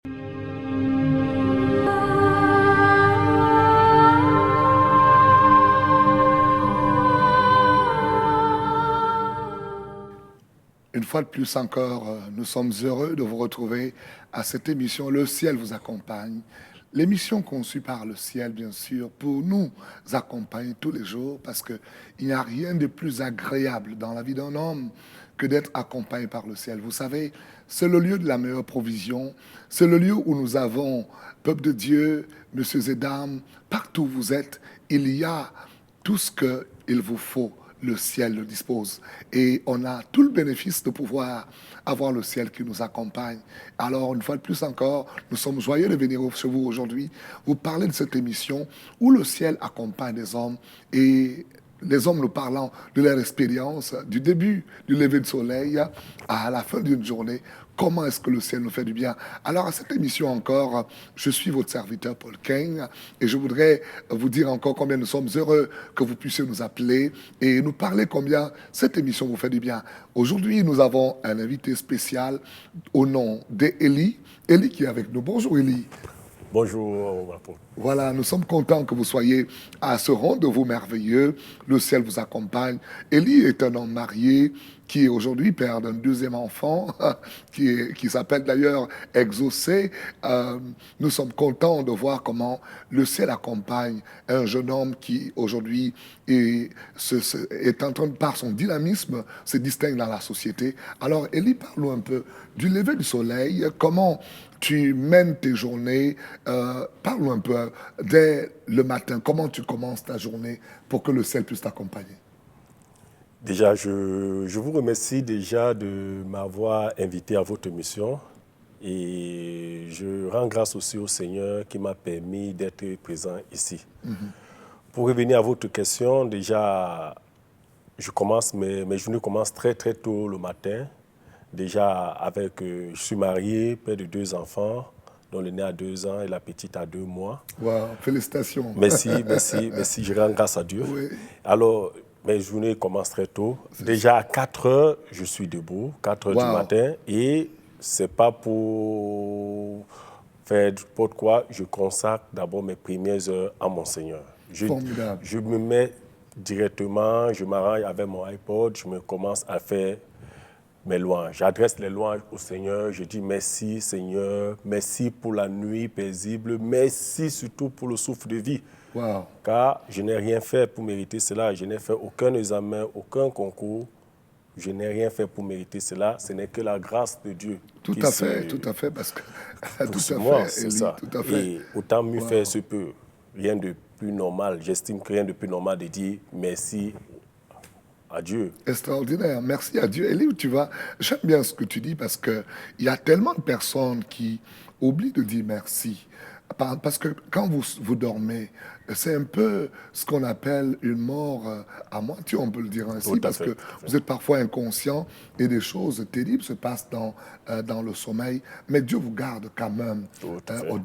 Une fois de plus encore, nous sommes heureux de vous retrouver à cette émission Le ciel vous accompagne. L'émission conçue par le ciel, bien sûr, pour nous accompagner tous les jours, parce qu'il n'y a rien de plus agréable dans la vie d'un homme que d'être accompagné par le ciel. Vous savez, c'est le lieu de la meilleure provision, c'est le lieu où nous avons, peuple de Dieu, messieurs et dames, partout où vous êtes, il y a tout ce qu'il vous faut. Le ciel le dispose. Et on a tout le bénéfice de pouvoir avoir le ciel qui nous accompagne. Alors, une fois de plus encore, nous sommes joyeux de venir chez vous aujourd'hui, vous parler de cette émission où le ciel accompagne les hommes et les hommes nous parlant de leur expérience, du début du lever du soleil à la fin d'une journée. Comment est-ce que le ciel nous fait du bien? Alors, à cette émission encore, je suis votre serviteur Paul King et je voudrais vous dire encore combien nous sommes heureux que vous puissiez nous appeler et nous parler combien cette émission vous fait du bien. Aujourd'hui, nous avons un invité spécial au nom d'Élie. Élie qui est avec nous. Bonjour Élie. Bonjour. Voilà, nous sommes contents que vous soyez à ce rendez-vous merveilleux. Le ciel vous accompagne. Élie est un homme marié qui est aujourd'hui père d'un deuxième enfant, qui s'appelle d'ailleurs Exaucé. Nous sommes contents de voir comment le ciel accompagne un jeune homme qui aujourd'hui est en train de, par son dynamisme, se distingue dans la société. Alors, Élie, parle-nous un peu du lever du soleil, comment tu mènes tes journées, parle-nous un peu dès le matin, comment tu commences ta journée pour que le ciel puisse t'accompagner. Déjà, je vous remercie déjà de m'avoir invité à votre émission et je rends grâce aussi au Seigneur qui m'a permis d'être présent ici. Pour revenir à votre question, déjà, mes journées commencent très très tôt le matin. Déjà, je suis marié, père de 2 enfants, dont l'aîné a 2 ans et la petite a 2 mois. Wow, félicitations. Merci, je rends grâce à Dieu. Oui. Alors, mes journées commencent très tôt. Déjà à 4 heures, je suis debout, 4 heures du matin, et c'est pas pour faire n'importe quoi, je consacre d'abord mes premières heures à mon Seigneur. Formidable. Je me mets directement, je m'arrange avec mon iPod, je me commence à faire mes louanges. J'adresse les louanges au Seigneur. Je dis merci Seigneur, merci pour la nuit paisible, merci surtout pour le souffle de vie. Wow. Car je n'ai rien fait pour mériter cela. Je n'ai fait aucun examen, aucun concours. Je n'ai rien fait pour mériter cela. Ce n'est que la grâce de Dieu. Tout à fait, parce que pour moi, c'est Élie, ça. tout à fait. Et autant mieux faire se peut. Rien de plus normal. J'estime que rien de plus normal de dire merci à Dieu. Extraordinaire. Merci à Dieu. Élie, tu vas. J'aime bien ce que tu dis parce qu'il y a tellement de personnes qui oublient de dire merci. Parce que quand vous dormez, c'est un peu ce qu'on appelle une mort à moitié, on peut le dire ainsi, parce que vous êtes parfois inconscient et des choses terribles se passent dans le sommeil, mais Dieu vous garde quand même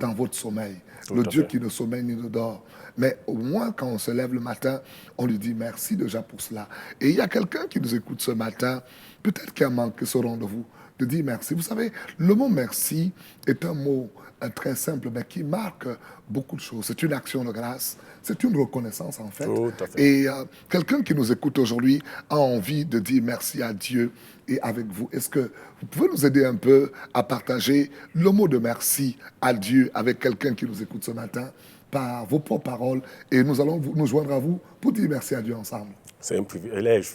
dans votre sommeil. Le Dieu qui ne sommeille ni ne dort. Mais au moins, quand on se lève le matin, on lui dit merci déjà pour cela. Et il y a quelqu'un qui nous écoute ce matin, peut-être qui a manqué ce rendez-vous, de dire merci. Vous savez, le mot merci est un mot très simple, mais qui marque beaucoup de choses. C'est une action de grâce, c'est une reconnaissance en fait. Tout à fait. Et quelqu'un qui nous écoute aujourd'hui a envie de dire merci à Dieu et avec vous. Est-ce que vous pouvez nous aider un peu à partager le mot de merci à Dieu avec quelqu'un qui nous écoute ce matin par vos propres paroles et nous allons nous joindre à vous pour dire merci à Dieu ensemble. C'est un privilège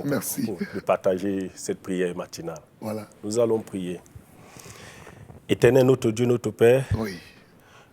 Merci. de partager cette prière matinale. Voilà. Nous allons prier. Éternel notre Dieu, notre Père, Oui.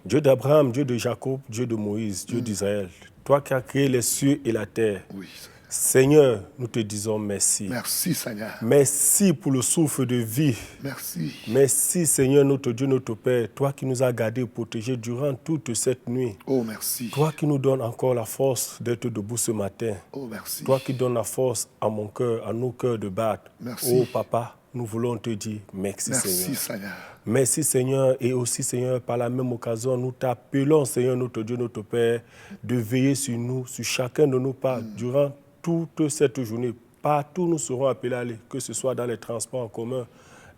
Dieu d'Abraham, Dieu de Jacob, Dieu de Moïse, Dieu d'Israël, toi qui as créé les cieux et la terre, Oui. Seigneur, nous te disons merci. Merci Seigneur. Merci pour le souffle de vie. Merci. Merci Seigneur, notre Dieu, notre Père, toi qui nous as gardés et protégés durant toute cette nuit. Oh, merci. Toi qui nous donnes encore la force d'être debout ce matin. Oh, merci. Toi qui donnes la force à mon cœur, à nos cœurs de battre. Merci. Oh Papa, nous voulons te dire merci Merci Seigneur. Seigneur. Merci Seigneur, et aussi Seigneur, par la même occasion, nous t'appelons Seigneur, notre Dieu, notre Père, de veiller sur nous, sur chacun de nos pas, durant toute cette journée. Partout nous serons appelés à aller, que ce soit dans les transports en commun,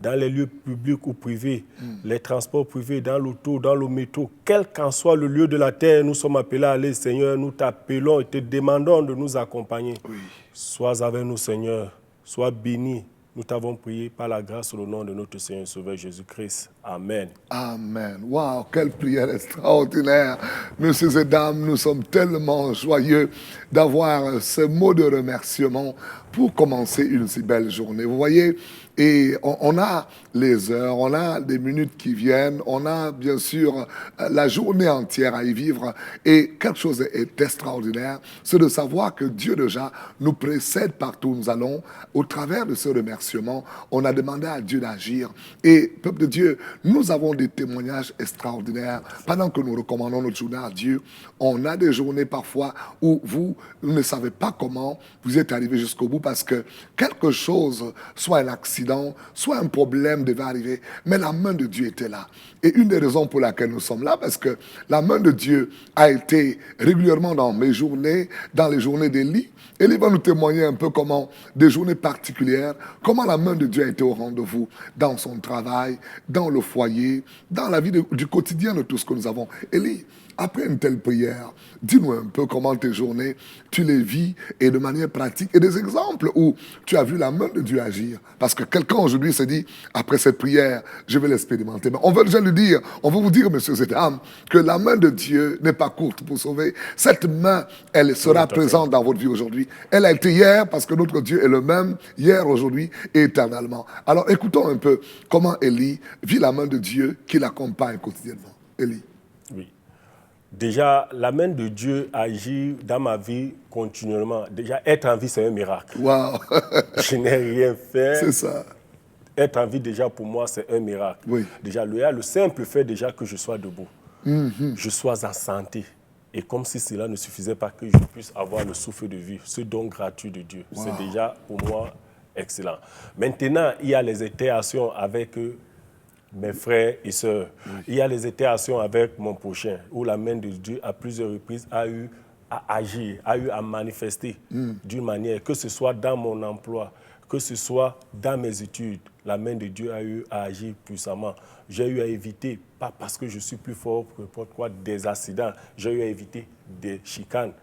dans les lieux publics ou privés, les transports privés, dans l'auto, dans le métro, quel qu'en soit le lieu de la terre, nous sommes appelés à aller, Seigneur, nous t'appelons et te demandons de nous accompagner. Oui. Sois avec nous, Seigneur, sois béni. Nous t'avons prié par la grâce au nom de notre Seigneur et Sauveur Jésus-Christ. Amen. Amen. Waouh, quelle prière extraordinaire. Messieurs et dames, nous sommes tellement joyeux d'avoir ce mot de remerciement pour commencer une si belle journée. Vous voyez, et on a les heures, on a des minutes qui viennent, on a bien sûr la journée entière à y vivre. Et quelque chose est extraordinaire, c'est de savoir que Dieu déjà nous précède partout où nous allons. Au travers de ce remerciement, on a demandé à Dieu d'agir. Et peuple de Dieu, nous avons des témoignages extraordinaires. Pendant que nous recommandons notre journée à Dieu, on a des journées parfois où vous ne savez pas comment vous êtes arrivé jusqu'au bout parce que quelque chose, soit un accident, soit un problème devait arriver, mais la main de Dieu était là. Et une des raisons pour laquelle nous sommes là, parce que la main de Dieu a été régulièrement dans mes journées, dans les journées d'Élie. Élie va nous témoigner un peu comment, des journées particulières, comment la main de Dieu a été au rendez-vous dans son travail, dans le foyer, dans la vie du quotidien de tout ce que nous avons. Élie, après une telle prière, dis-nous un peu comment tes journées, tu les vis et de manière pratique et des exemples où tu as vu la main de Dieu agir. Parce que quelqu'un aujourd'hui se dit, après cette prière, je vais l'expérimenter. Mais on veut déjà lui dire, on veut vous dire, messieurs et dames, que la main de Dieu n'est pas courte pour sauver. Cette main, elle sera présente dans votre vie aujourd'hui. Elle a été hier parce que notre Dieu est le même hier, aujourd'hui et éternellement. Alors écoutons un peu comment Élie vit la main de Dieu qui l'accompagne quotidiennement. Élie. Oui. Déjà, la main de Dieu agit dans ma vie continuellement. Déjà, être en vie, c'est un miracle. Waouh. Je n'ai rien fait. C'est ça. Être en vie, déjà, pour moi, c'est un miracle. Oui. Déjà, le simple fait déjà que je sois debout, je sois en santé. Et comme si cela ne suffisait pas que je puisse avoir le souffle de vie, ce don gratuit de Dieu. Wow. C'est déjà, pour moi, excellent. Maintenant, il y a les interactions avec mes frères et sœurs. Oui. Il y a les interactions avec mon prochain, où la main de Dieu, à plusieurs reprises, a eu à agir, a eu à manifester d'une manière, que ce soit dans mon emploi, que ce soit dans mes études, la main de Dieu a eu à agir puissamment. J'ai eu à éviter, pas parce que je suis plus fort, n'importe quoi, des accidents, j'ai eu à éviter des chicanes.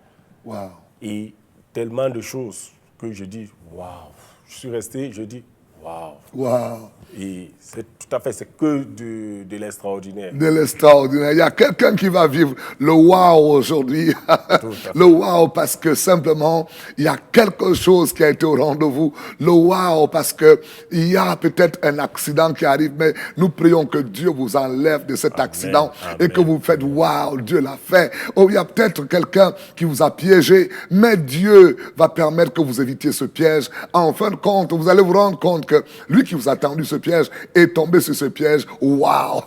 Wow. Et tellement de choses que je dis, waouh. Je suis resté, je dis, waouh. Wow. Et c'est tout à fait, c'est que de l'extraordinaire. De l'extraordinaire. Il y a quelqu'un qui va vivre le wow aujourd'hui. Le wow parce que simplement, il y a quelque chose qui a été au rendez-vous. Le wow parce que il y a peut-être un accident qui arrive, mais nous prions que Dieu vous enlève de cet accident et que vous faites wow, Dieu l'a fait. Oh, il y a peut-être quelqu'un qui vous a piégé, mais Dieu va permettre que vous évitiez ce piège. En fin de compte, vous allez vous rendre compte que lui qui vous a tendu ce piège est tombé sur ce piège. Waouh!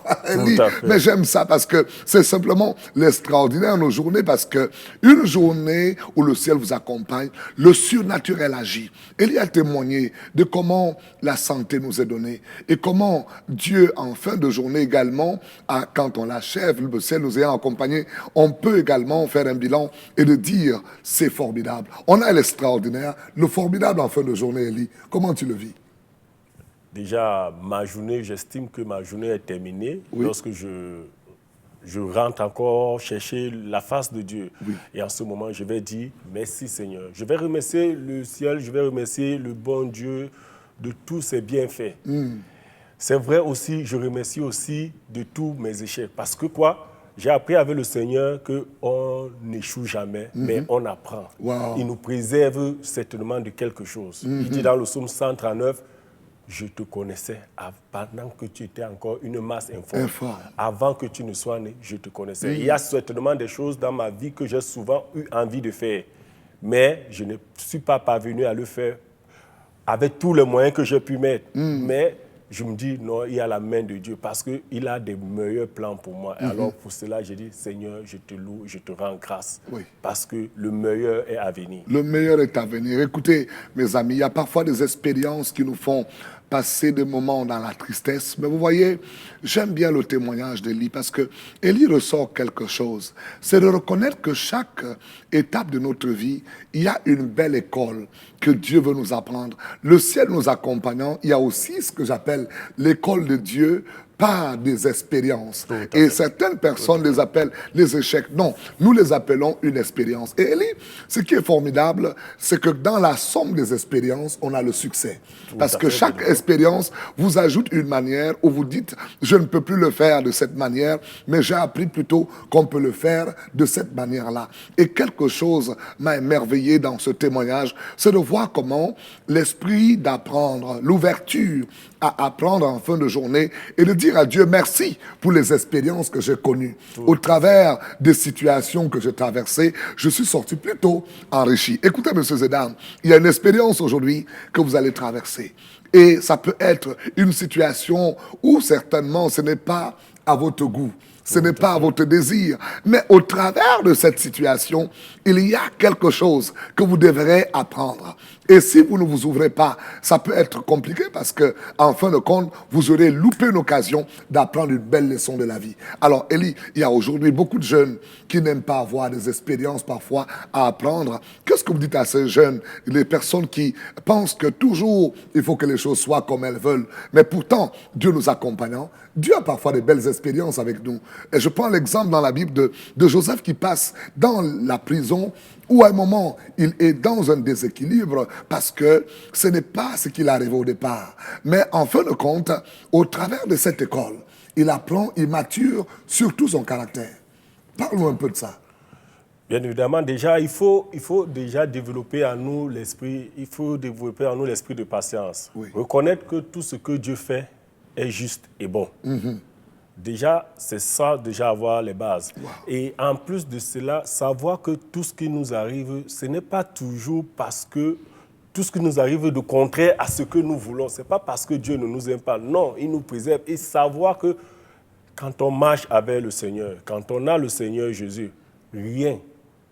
Mais j'aime ça parce que c'est simplement l'extraordinaire nos journées, parce que une journée où le ciel vous accompagne, le surnaturel agit. Il y a témoigné de comment la santé nous est donnée et comment Dieu, en fin de journée également, quand on l'achève, le ciel nous ayant accompagnés, on peut également faire un bilan et de dire c'est formidable. On a l'extraordinaire, le formidable en fin de journée, Élie. Comment tu le vis? Déjà, ma journée, j'estime que ma journée est terminée lorsque je rentre encore chercher la face de Dieu. Oui. Et en ce moment, je vais dire merci Seigneur. Je vais remercier le ciel, je vais remercier le bon Dieu de tous ses bienfaits. C'est vrai aussi, je remercie aussi de tous mes échecs. Parce que quoi? J'ai appris avec le Seigneur qu'on n'échoue jamais, mais on apprend. Wow. Il nous préserve certainement de quelque chose. Il dit dans le psaume 139, je te connaissais pendant que tu étais encore une masse informe. Avant que tu ne sois né, je te connaissais. Il y a certainement des choses dans ma vie que j'ai souvent eu envie de faire, mais je ne suis pas parvenu à le faire avec tous les moyens que j'ai pu mettre. Mais je me dis, non, il y a la main de Dieu parce qu'il a des meilleurs plans pour moi. Et alors, pour cela, j'ai dit, Seigneur, je te loue, je te rends grâce. Oui. Parce que le meilleur est à venir. Le meilleur est à venir. Écoutez, mes amis, il y a parfois des expériences qui nous font passer des moments dans la tristesse. Mais vous voyez, j'aime bien le témoignage d'Élie parce que Élie ressort quelque chose. C'est de reconnaître que chaque étape de notre vie, il y a une belle école que Dieu veut nous apprendre. Le ciel nous accompagnant, il y a aussi ce que j'appelle l'école de Dieu par des expériences. Et certaines personnes les appellent les échecs. Non, nous les appelons une expérience. Et Élie, ce qui est formidable, c'est que dans la somme des expériences, on a le succès. Parce que chaque expérience vous ajoute une manière où vous dites, je ne peux plus le faire de cette manière, mais j'ai appris plutôt qu'on peut le faire de cette manière-là. Et quelque chose m'a émerveillé dans ce témoignage, c'est de voir comment l'esprit d'apprendre, l'ouverture à apprendre en fin de journée et de dire à Dieu merci pour les expériences que j'ai connues. Au travers des situations que j'ai traversées, je suis sorti plutôt enrichi. Écoutez, messieurs et dames, il y a une expérience aujourd'hui que vous allez traverser. Et ça peut être une situation où certainement ce n'est pas à votre goût. Ce n'est pas à votre désir. Mais au travers de cette situation, il y a quelque chose que vous devrez apprendre. Et si vous ne vous ouvrez pas, ça peut être compliqué parce que, en fin de compte, vous aurez loupé une occasion d'apprendre une belle leçon de la vie. Alors, Élie, il y a aujourd'hui beaucoup de jeunes qui n'aiment pas avoir des expériences parfois à apprendre. Qu'est-ce que vous dites à ces jeunes, les personnes qui pensent que toujours il faut que les choses soient comme elles veulent, mais pourtant, Dieu nous accompagnant, Dieu a parfois de belles expériences avec nous. Et je prends l'exemple dans la Bible de Joseph qui passe dans la prison où à un moment, il est dans un déséquilibre parce que ce n'est pas ce qu'il arrive au départ. Mais en fin de compte, au travers de cette école, il apprend, il mature surtout son caractère. Parle-nous un peu de ça. Bien évidemment, déjà, il faut déjà développer en nous l'esprit, de patience. Oui. Reconnaître que tout ce que Dieu fait est juste et bon. Déjà, c'est ça, déjà avoir les bases. Wow. Et en plus de cela, savoir que tout ce qui nous arrive, ce n'est pas toujours parce que tout ce qui nous arrive de contraire à ce que nous voulons. Ce n'est pas parce que Dieu ne nous aime pas. Non, il nous préserve. Et savoir que quand on marche avec le Seigneur, quand on a le Seigneur Jésus, rien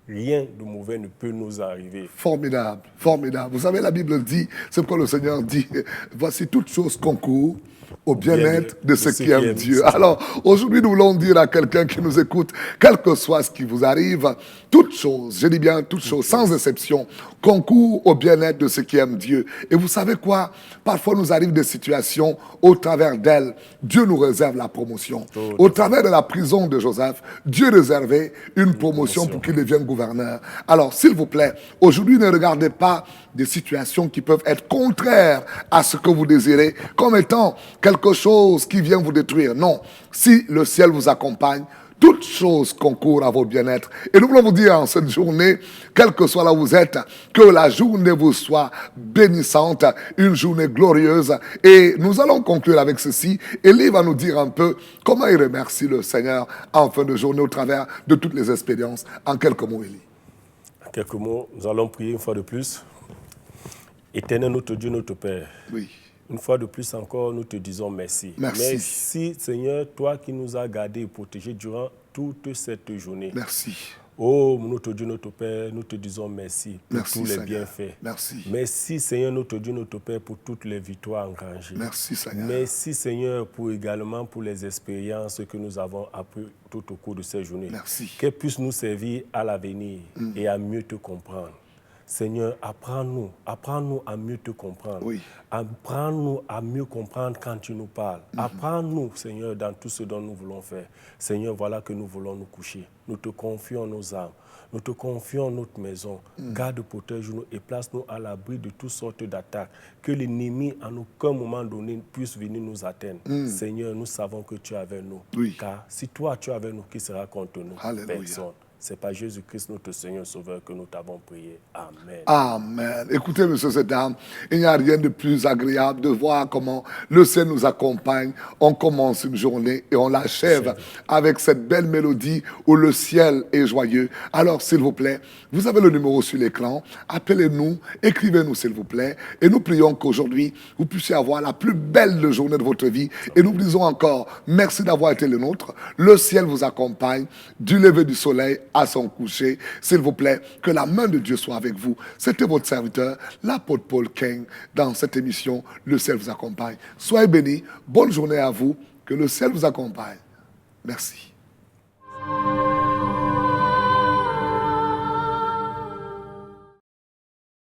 de mauvais ne peut nous arriver. Formidable, formidable. Vous savez, la Bible dit, c'est pourquoi le Seigneur dit, voici toutes choses concourent au bien-être de ceux qui aiment Dieu. Alors, aujourd'hui, nous voulons dire à quelqu'un qui nous écoute, quel que soit ce qui vous arrive, toutes choses, je dis bien toutes choses, sans exception, concourent au bien-être de ceux qui aiment Dieu. Et vous savez quoi? Parfois, nous arrivent des situations, au travers d'elles, Dieu nous réserve la promotion. Au travers de la prison de Joseph, Dieu réservait une promotion pour qu'il devienne gouverneur. Alors, s'il vous plaît, aujourd'hui, ne regardez pas des situations qui peuvent être contraires à ce que vous désirez, comme étant quelque chose qui vient vous détruire. Non, si le ciel vous accompagne, toutes choses concourent à votre bien-être. Et nous voulons vous dire en cette journée, quel que soit là où vous êtes, que la journée vous soit bénissante, une journée glorieuse. Et nous allons conclure avec ceci. Élie va nous dire un peu comment il remercie le Seigneur en fin de journée au travers de toutes les expériences. En quelques mots, Élie. En quelques mots, nous allons prier une fois de plus. Éternel notre Dieu, notre Père. Oui. Une fois de plus encore, nous te disons merci. Merci. Merci, Seigneur, toi qui nous as gardés et protégés durant toute cette journée. Merci. Oh, notre Dieu, notre Père, nous te disons merci pour Merci, tous les Seigneur. bienfaits. Merci. Merci, Seigneur, notre Dieu, notre Père, pour toutes les victoires engrangées. Merci, Seigneur. Merci, Seigneur, pour également pour les expériences que nous avons apprises tout au cours de ces journées. Merci. Qu'elles puissent nous servir à l'avenir et à mieux te comprendre. Seigneur, apprends-nous à mieux te comprendre. Oui. Apprends-nous à mieux comprendre quand tu nous parles. Apprends-nous, Seigneur, dans tout ce dont nous voulons faire. Seigneur, voilà que nous voulons nous coucher. Nous te confions nos âmes. Nous te confions notre maison. Garde, protège-nous et place-nous à l'abri de toutes sortes d'attaques. Que l'ennemi, en aucun moment donné, puisse venir nous atteindre. Seigneur, nous savons que tu es avec nous. Oui. Car si toi, tu es avec nous, qui sera contre nous? Alléluia. Personne. C'est par Jésus-Christ, notre Seigneur Sauveur, que nous t'avons prié. Amen. Amen. Écoutez, messieurs et dames, il n'y a rien de plus agréable de voir comment le Seigneur nous accompagne. On commence une journée et on l'achève avec cette belle mélodie où le ciel est joyeux. Alors, s'il vous plaît, vous avez le numéro sur l'écran. Appelez-nous, écrivez-nous, s'il vous plaît. Et nous prions qu'aujourd'hui, vous puissiez avoir la plus belle journée de votre vie. Et nous vous disons encore, merci d'avoir été le nôtre. Le ciel vous accompagne du lever du soleil à son coucher. S'il vous plaît, que la main de Dieu soit avec vous. C'était votre serviteur, l'apôtre Paul King, dans cette émission Le ciel vous accompagne. Soyez bénis, bonne journée à vous, que le ciel vous accompagne. Merci.